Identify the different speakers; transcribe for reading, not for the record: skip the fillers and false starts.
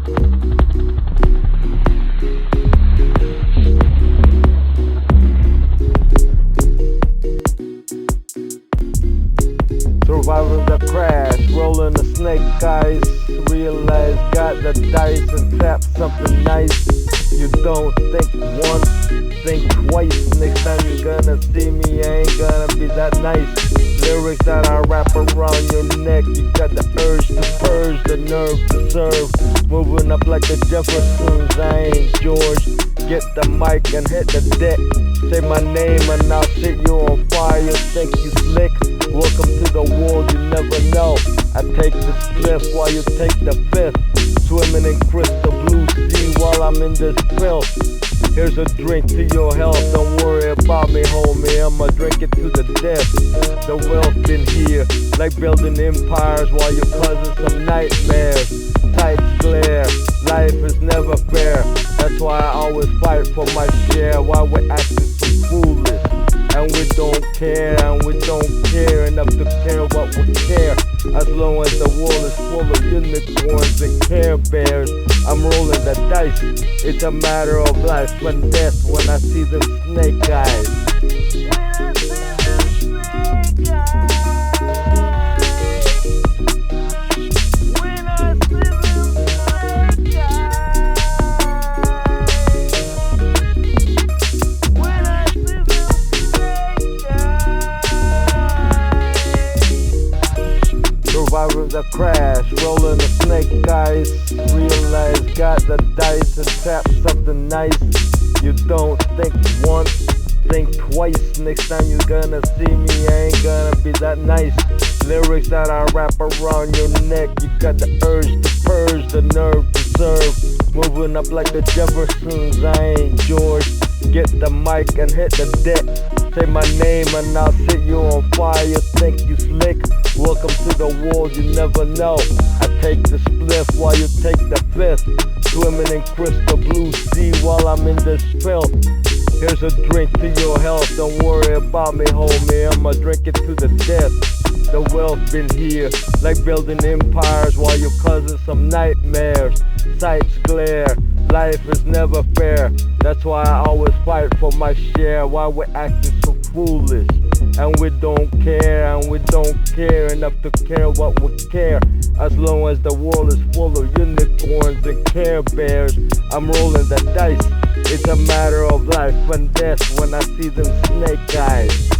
Speaker 1: Surviving the crash, rolling the snake eyes. Realize got the dice and tap something nice. You don't think once, think twice. Next time you're gonna see me, I ain't gonna be that nice. Lyrics that I wrap around your neck. You got the urge to purge, the nerve to serve. Moving up like the Jeffersons, I ain't George. Get the mic and hit the deck. Say my name and I'll set you on fire. Think you slick? Welcome to the world you never know. I take the spliff while you take the fifth. Swimming in crystal blue sea while I'm in this filth. Here's a drink to your health, don't worry about me, homie. I'ma drink it to the death. The wealth been here, like building empires while you're causing some nightmares. Tights glare, life is never fair. That's why I always fight for my share. Why we're acting so foolish, and we don't care, enough to care what we care. As long as the world is full of unicorns and Care Bears, I'm rolling the dice. It's a matter of life and death when I see them snake eyes. Surviving the crash, rolling the snake eyes. Realize got the dice and tap something nice. You don't think once, think twice. Next time you're gonna see me, I ain't gonna be that nice. Lyrics that I wrap around your neck. You got the urge to purge, the nerve to serve. Moving up like the Jeffersons, I ain't George. Get the mic and hit the deck. Say my name and I'll set you on fire. Think you slick? Welcome to the world you never know. I take the spliff while you take the fifth. Swimming in crystal blue sea while I'm in this filth. Here's a drink to your health, don't worry about me, homie. I'ma drink it to the death. The wealth been here, like building empires while you're causing some nightmares. Sights glare, life is never fair. That's why I always fight for my share. Why we're acting so foolish, and we don't care, enough to care what we care. As long as the world is full of unicorns and Care Bears, I'm rolling the dice. It's a matter of life and death when I see them snake eyes.